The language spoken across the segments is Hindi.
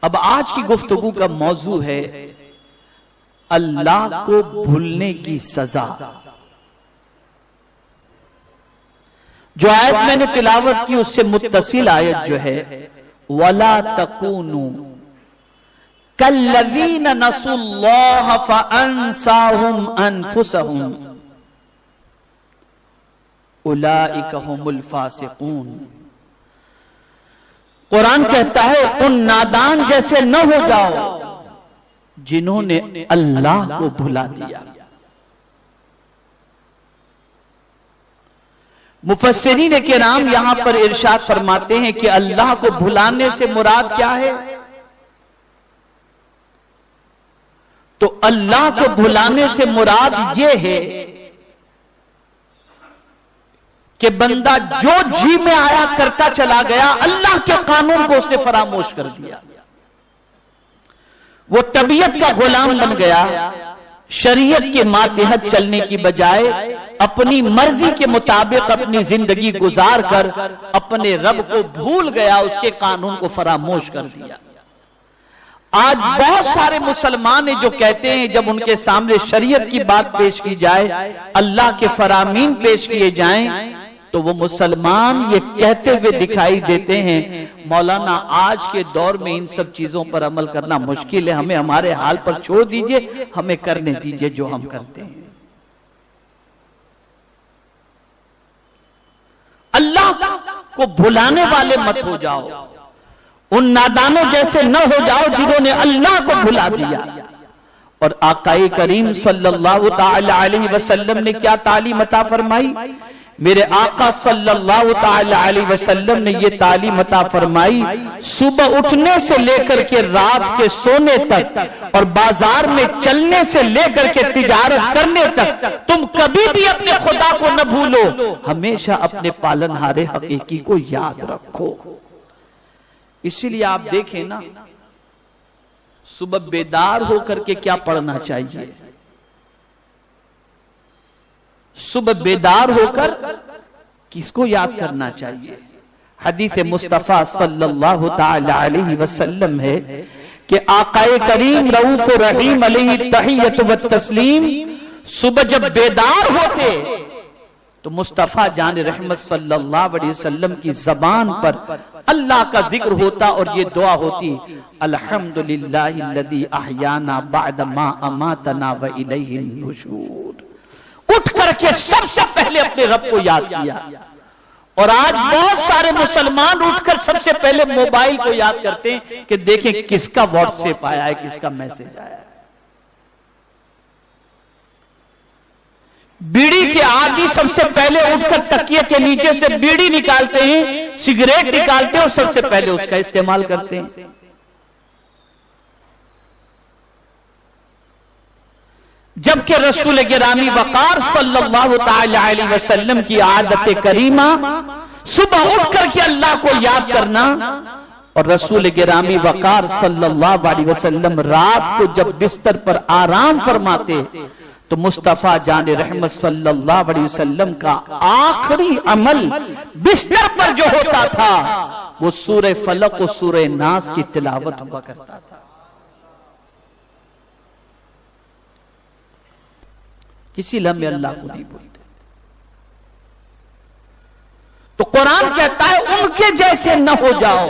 अब आज की गुफ्तगू का मौजू है अल्लाह को भूलने की सजा। जो आयत मैंने तिलावत की उससे मुत्तसिल आयत जो है, वला तकूनु कल्लज़ीना नसुल्लाह फअंसाहुम अनफुसहुम उलाइका हुमुल फासिकून। कुरान कहता है उन नादान जैसे न हो जाओ जिन्होंने अल्लाह को भुला दिया। मुफस्सिरीन किराम यहां पर इरशाद फरमाते हैं कि अल्लाह को भुलाने से मुराद क्या है? तो अल्लाह को भुलाने से मुराद यह है कि बंदा जो जी में आया करता चला गया, अल्लाह के कानून को उसने फरामोश कर दिया। वो तबीयत का गुलाम बन गया, शरीयत के मातहत चलने की बजाय अपनी मर्जी के मुताबिक अपनी जिंदगी गुजार कर अपने रब को भूल गया, उसके कानून को फरामोश कर दिया। आज बहुत सारे मुसलमान हैं जो कहते हैं जब उनके सामने शरीयत की बात पेश की जाए, अल्लाह के फरामीन पेश किए जाएं, तो वो मुसलमान ये कहते हुए दिखाई देते हैं, मौलाना आज के दौर में इन सब चीजों पर अमल करना मुश्किल है, हमें हमारे हाल पर छोड़ दीजिए, हमें करने दीजिए जो हम करते हैं। अल्लाह को भुलाने वाले मत हो जाओ, उन नादानों जैसे न हो जाओ जिन्होंने अल्लाह को भुला दिया। और आकाए करीम सल्लल्लाहु ताला अलैहि वसल्लम ने क्या तालीम अता फरमाई? मेरे आका सल्लल्लाहु ताला अलैहि वसल्लम ने ये तालीम अता फरमाई, सुबह उठने से लेकर के रात के सोने तक और बाजार में चलने से लेकर के तिजारत करने तक तुम कभी भी अपने खुदा को न भूलो, हमेशा अपने पालनहारे हकीकी को याद रखो। इसीलिए आप देखें ना, सुबह बेदार होकर के क्या पढ़ना चाहिए? सुबह बेदार होकर किसको याद करना चाहिए? हदीस मुस्तफा सल्लल्लाहु ताला अलैहि वसल्लम है कि आकाए करीम रऊफ रहीम अलैहि तहियत व तस्लीम सुबह जब बेदार होते तो मुस्तफा जान रहमत सल्लल्लाहु अलैहि वसल्लम की जबान पर अल्लाह का जिक्र होता और ये दुआ होती, अल्हम्दुलिल्लाहिल्लज़ी अहयाना बअद मा अमातना व इलैहिन नुशूर। उठ करके सबसे पहले अपने रब को याद किया। और आज बहुत सारे मुसलमान उठकर सबसे पहले मोबाइल को याद करते हैं कि देखें किसका व्हाट्सएप आया है, किसका मैसेज आया है। बीड़ी के आदि सबसे पहले उठकर तकिए के नीचे से बीड़ी निकालते हैं, सिगरेट निकालते हैं और सबसे पहले उसका इस्तेमाल करते हैं। जबकि रसूल गिरामी वकार सल्लल्लाहु ताला अलैहि वसल्लम की आदत करीमा सुबह उठ करके अल्लाह को याद करना, और रसूल गिरामी वकार सल्लल्लाहु अलैहि वसल्लम रात को जब बिस्तर पर आराम फरमाते तो मुस्तफा जान रहमत सल्लल्लाहु अलैहि वसल्लम का आखिरी अमल बिस्तर पर जो होता था वो सूरह फलक और सूरह नास की तिलावत हुआ करता था। किसी लम्हे अल्लाह को नहीं बोलते। तो कुरान कहता है उनके जैसे न हो जाओ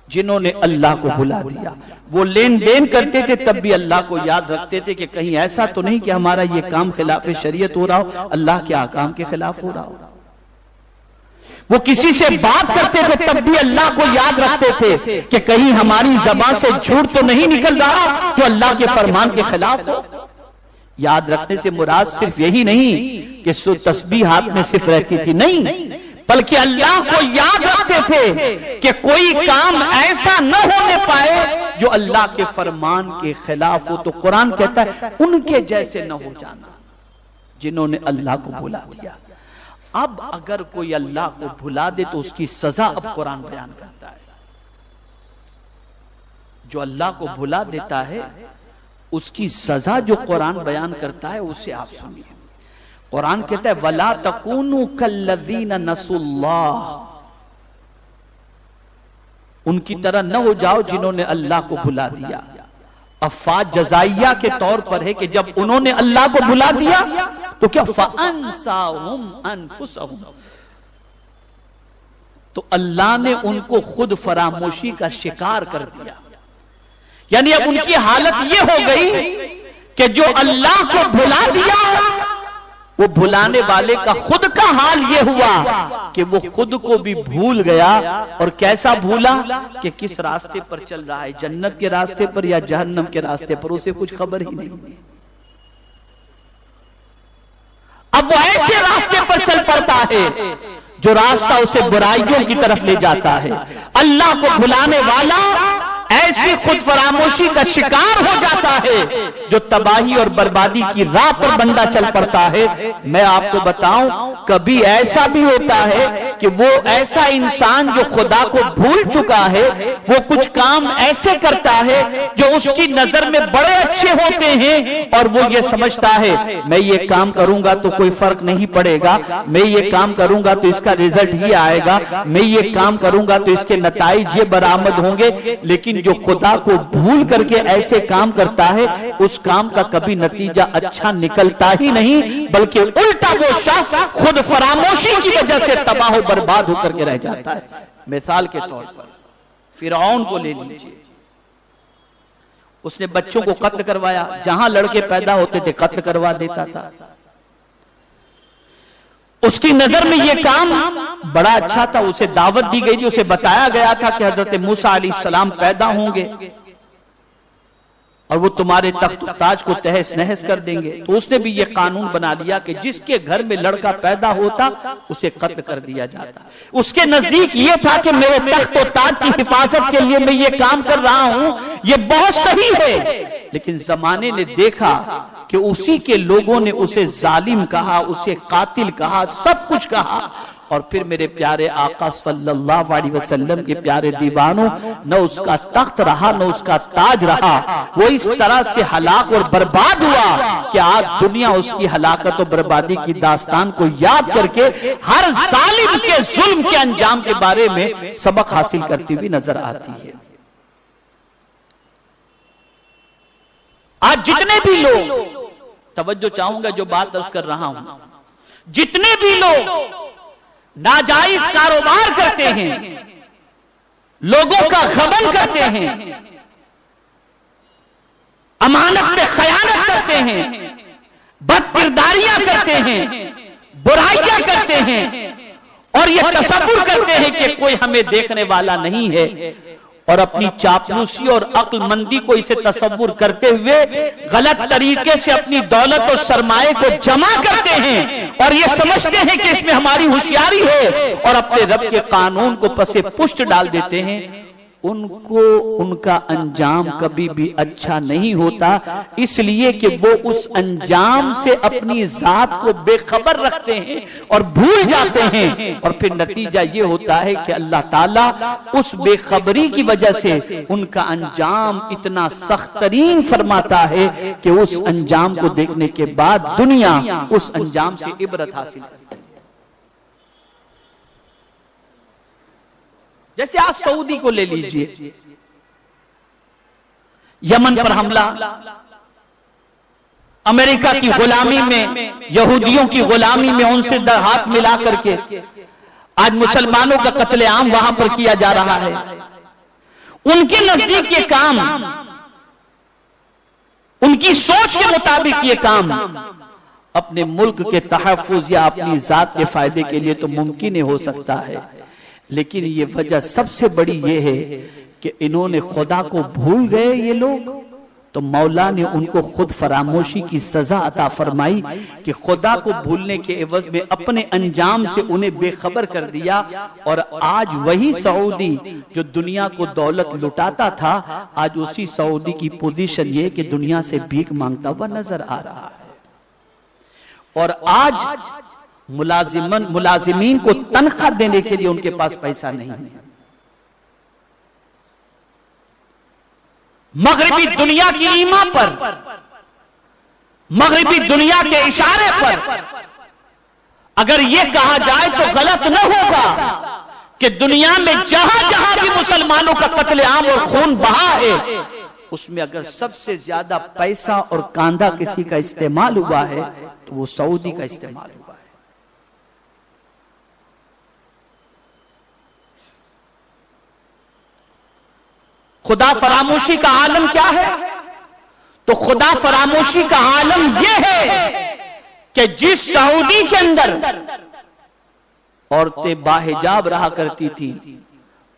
जिन्होंने अल्लाह को भुला दिया। वो लेन देन करते थे तब भी अल्लाह को याद रखते थे कि कहीं ऐसा तो नहीं कि हमारा ये काम खिलाफ शरीयत हो रहा हो, अल्लाह के अहकाम के खिलाफ हो रहा हो। वो किसी से बात करते थे तब भी अल्लाह को याद रखते थे कि कहीं हमारी जबान से झूठ तो नहीं निकल रहा जो अल्लाह के फरमान के खिलाफ हो। याद रखने से मुराद सिर्फ यही नहीं कि तस्बीह हाथ में सिर्फ रहती थी, नहीं, बल्कि अल्लाह को याद रखते थे कि कोई काम ऐसा न होने पाए जो अल्लाह के फरमान के खिलाफ हो। तो कुरान कहता है उनके जैसे न हो जाना जिन्होंने अल्लाह को भुला दिया। अब अगर कोई अल्लाह को भुला दे तो उसकी सजा अब कुरान बयान करता है। जो अल्लाह को भुला देता है उसकी सजा जो कुरान बयान करता है उसे आप सुनिए। कुरान कहता है वला तकूनु कल्लज़ीना नसुल्लाह, उनकी तरह न हो जाओ जिन्होंने अल्लाह को भुला दिया। अफ़ात जज़ाइया के तौर पर है कि जब उन्होंने अल्लाह को भुला दिया तो क्या फ़अन्साहुम अनफुसहुम, तो अल्लाह ने उनको खुद फरामोशी का शिकार कर दिया। यानी अब उनकी हालत यह हो गई कि जो अल्लाह को भुला दिया वो भुलाने वाले का खुद का हाल ये हुआ कि वो खुद को भी भूल गया। और कैसा भूला कि किस रास्ते पर चल रहा है, जन्नत के रास्ते पर या जहन्नम के रास्ते पर, उसे कुछ खबर ही नहीं है। अब वो ऐसे रास्ते पर चल पड़ता है जो रास्ता उसे बुराइयों की तरफ ले जाता है। अल्लाह को भुलाने वाला ऐसी खुद फरामोशी का शिकार हो जाता है जो तबाही और बर्बादी की राह पर बंदा चल पड़ता है। मैं आपको बताऊं, कभी ऐसा भी होता है कि वो ऐसा इंसान जो खुदा को भूल चुका है वो कुछ काम ऐसे करता है जो उसकी नजर में बड़े अच्छे होते हैं और वो ये समझता है मैं ये काम करूंगा तो कोई फर्क नहीं पड़ेगा, मैं ये काम करूंगा तो इसका रिजल्ट ही आएगा, मैं ये काम करूंगा तो इसके नताइज ये बरामद होंगे। लेकिन जो खुदा को भूल करके ऐसे काम करता है उस काम का कभी नतीजा अच्छा निकलता ही नहीं, बल्कि उल्टा वो शख्स खुद फरामोशी की वजह से तबाह और बर्बाद होकर के रह जाता है। मिसाल के तौर पर फिरौन को ले लीजिए, उसने बच्चों को कत्ल करवाया, जहां लड़के पैदा होते थे कत्ल करवा देता था। उसकी नजर में यह काम बड़ा अच्छा था, उसे दावत दी गई थी, उसे बताया गया था कि हजरत मूसा अलैहिस्सलाम पैदा होंगे और वो तुम्हारे तख्त ताज को तहस नहस कर देंगे। तो उसने भी ये कानून बना लिया कि जिसके घर में लड़का पैदा होता उसे कत्ल कर दिया जाता। उसके नजदीक ये था कि मेरे तख्त और ताज की हिफाजत के लिए मैं ये काम कर रहा हूं, ये बहुत सही है। लेकिन जमाने ने देखा कि उसी के लोगों ने उसे जालिम कहा, उसे कातिल कहा, सब कुछ कहा। और फिर मेरे प्यारे आका सल्लल्लाहु अलैहि वसल्लम के प्यारे दीवानों, न उसका तख्त रहा न उसका ताज रहा, वो इस तरह से हलाक और बर्बाद हुआ कि आज दुनिया उसकी हलाकत और बर्बादी की दास्तान को याद करके हर जालिम के जुल्म के अंजाम के बारे में सबक हासिल करती हुई नजर आती है। आज जितने भी लोग, तवज्जो चाहूंगा जो बात अर्ज कर रहा हूं, जितने भी लोग नाजायज कारोबार करते हैं, लोगों का गबन करते हैं, अमानत में खयानत करते हैं, बदकिरदारियां करते हैं, बुराइयां करते हैं और ये तसव्वुर करते हैं कि कोई हमें देखने वाला नहीं है, और अपनी चापलूसी और अक्लमंदी को इसे तसव्वुर करते हुए गलत तरीके से अपनी दौलत और सरमाए को जमा करते हैं और ये समझते हैं कि इसमें हमारी होशियारी है और अपने रब के कानून को पसे पुष्ट डाल देते हैं। उनको उनका अंजाम कभी भी अच्छा नहीं होता, इसलिए कि वो उस अंजाम से अपनी जात को बेखबर रखते हैं और भूल जाते हैं। और फिर नतीजा ये होता है कि अल्लाह ताला उस बेखबरी की वजह से उनका अंजाम इतना सख्त तरीन फरमाता है कि उस अंजाम को देखने के बाद दुनिया उस अंजाम से इबरत हासिल करती है। जैसे आज सऊदी को ले लीजिए, यमन पर हमला, अमेरिका की गुलामी में, यहूदियों की गुलामी में उनसे हाथ मिला करके आज मुसलमानों का कत्लेआम वहां पर किया जा रहा है। उनके नजदीक ये काम, उनकी सोच के मुताबिक ये काम अपने मुल्क के तहफ्फुज या अपनी जात के फायदे के लिए तो मुमकिन ही हो सकता है, लेकिन ये वजह सबसे बड़ी ये है कि इन्होंने खुदा को भूल गए ये लोग, तो मौला ने उनको खुद फरामोशी की सजा अता फरमाई कि खुदा को भूलने के एवज में अपने अंजाम से उन्हें बेखबर कर दिया। और आज वही सऊदी जो दुनिया को दौलत लुटाता था, आज उसी सऊदी की पोजीशन ये कि दुनिया से भीख मांगता हुआ नजर आ रहा है। और आज मुलाजिमीन को तनख्वाह देने के लिए उनके पास पैसा नहीं है। मगरिबी दुनिया की ईमा पर, मगरिबी दुनिया के इशारे पर अगर यह कहा जाए तो गलत न होगा कि दुनिया में जहां जहां भी मुसलमानों का कत्लेआम और खून बहा है, उसमें अगर सबसे ज्यादा पैसा और कांधा किसी का इस्तेमाल हुआ है तो वो सऊदी का इस्तेमाल हुआ है। खुदा फरामोशी का आलम क्या है? तो खुदा फरामोशी का आलम यह है कि जिस सऊदी के अंदर औरतें बाहिजाब रहा करती थी,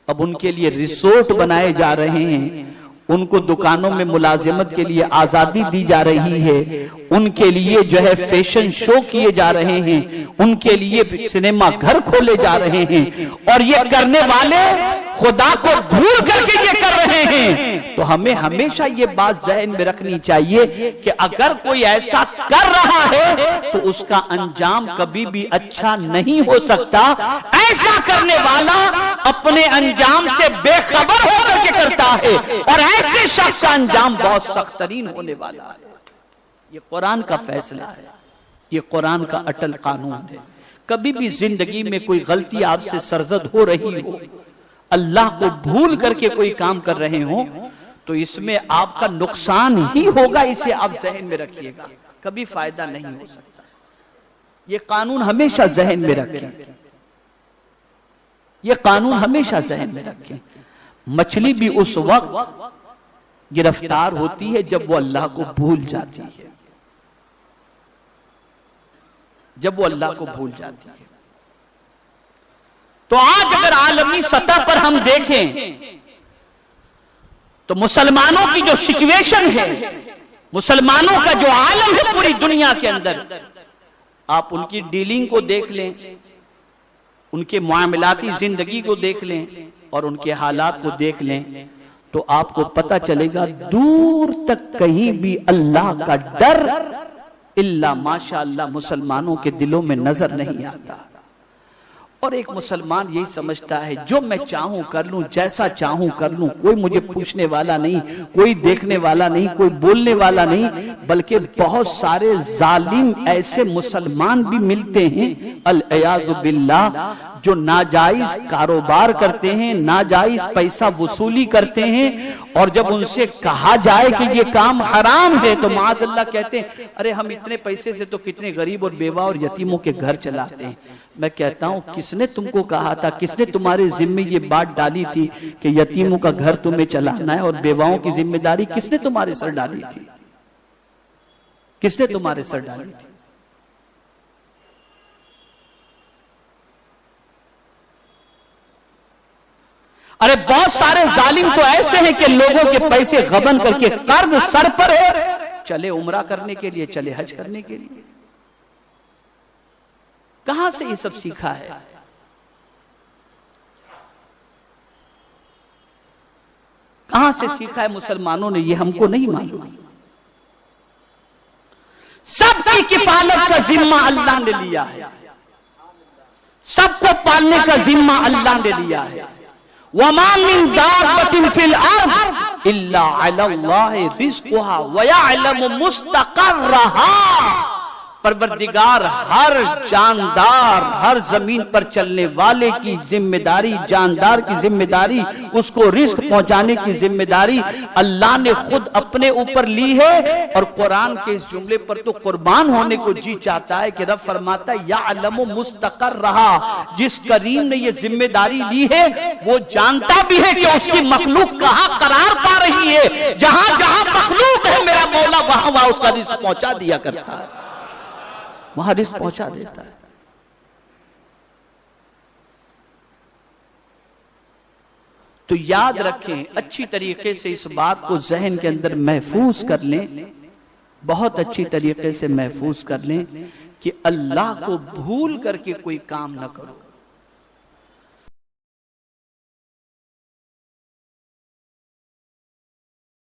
अब उनके लिए रिसोर्ट बनाए जा रहे हैं, उनको दुकानों में मुलाजिमत के लिए आजादी दी जा रही है, उनके लिए जो है फैशन शो किए जा रहे हैं, उनके लिए सिनेमा घर खोले जा रहे हैं, और ये करने वाले खुदा को भूल करके ये कर रहे हैं। तो हमें हमेशा ये बात ज़हन में रखनी चाहिए कि अगर कोई ऐसा कर रहा है तो उसका अंजाम कभी भी अच्छा नहीं हो सकता। ऐसा करने वाला अपने अंजाम से बेखबर होकर के करता है, और ऐसे शख्स का अंजाम बहुत सख्त तरीन होने वाला है। ये कुरान का फैसला है, ये कुरान का अटल कानून है। कभी भी जिंदगी में कोई गलती आपसे सरजद हो रही हो, अल्लाह को भूल करके कोई काम कर रहे हो, तो इसमें आपका नुकसान ही होगा। इसे आप जहन में रखिएगा, कभी फायदा नहीं हो सकता। ये कानून हमेशा जहन में रखें, ये कानून हमेशा जहन में रखें। मछली भी उस वक्त गिरफ्तार होती है जब वो अल्लाह को भूल जाती है, जब वो अल्लाह को भूल जाती है। तो आज अगर आलमी सतह पर हम देखें तो मुसलमानों की जो सिचुएशन है, मुसलमानों का जो आलम है पूरी दुनिया के अंदर, आप उनकी डीलिंग को देख लें, उनके मामलाती जिंदगी को देख लें और उनके हालात को देख लें, तो आपको पता चलेगा दूर तक कहीं भी अल्लाह का डर इल्ला माशाअल्लाह मुसलमानों के दिलों में नजर नहीं आता। और एक मुसलमान यही समझता है जो मैं चाहूं कर लूं, जैसा चाहूं कर लूं, कोई मुझे पूछने वाला नहीं, कोई देखने वाला नहीं, कोई बोलने वाला नहीं। बल्कि बहुत सारे जालिम ऐसे मुसलमान भी मिलते हैं अल-इयाज़ु बिल्लाह, जो नाजायज कारोबार करते हैं, नाजायज पैसा वसूली करते हैं, और जब उनसे कहा जाए कि ये काम हराम है तो माअज़ल्लाह कहते हैं अरे हम इतने पैसे से तो कितने गरीब और बेवा और यतीमों के घर चलाते हैं। मैं कहता हूं किसने तुमको कहा था, किसने तुम्हारे जिम्मे ये बात डाली थी कि यतीमों का घर तुम्हें चलाना है और बेवाओं की जिम्मेदारी किसने तुम्हारे सर डाली थी? किसने तुम्हारे सर डाली थी? अरे बहुत सारे जालिम तो ऐसे हैं कि लोगों के पैसे गबन करके कर्ज सर पर है, चले उम्रा करने के लिए, चले हज करने के लिए। कहां से ये सब सीखा है? कहां से सीखा है मुसलमानों ने? ये हमको नहीं मालूम। सबकी किफालत का जिम्मा अल्लाह ने लिया है, सबको पालने का जिम्मा अल्लाह ने लिया है। वमा मिन दाब्बतिन फिल अर्द इल्ला अलल्लाहि रिज़्क़ुहा व यअलमु मुस्तक़र्रहा। परवरदिगार हर जानदार, हर जमीन पर चलने वाले की जिम्मेदारी, जानदार की जिम्मेदारी, उसको रिस्क पहुंचाने की जिम्मेदारी अल्लाह ने खुद अपने ऊपर ली है। और कुरान के इस जुमले पर तो कुर्बान होने को जी चाहता है कि रब फरमाता है यअलमु मुस्तक़र्रहा, जिस करीम ने ये जिम्मेदारी ली है वो जानता भी है कि उसकी मखलूक कहां करार पा रही है। जहां जहां मखलूक है मेरा मौला वहां वहां उसका रिस्क पहुंचा दिया करता है, वहां रिस्क पहुंचा देता है। तो याद रखें, अच्छी तरीके से इस बात को जहन के अंदर महफूज कर लें, बहुत अच्छी तरीके से महफूज कर लें कि अल्लाह को भूल करके कोई काम ना करो।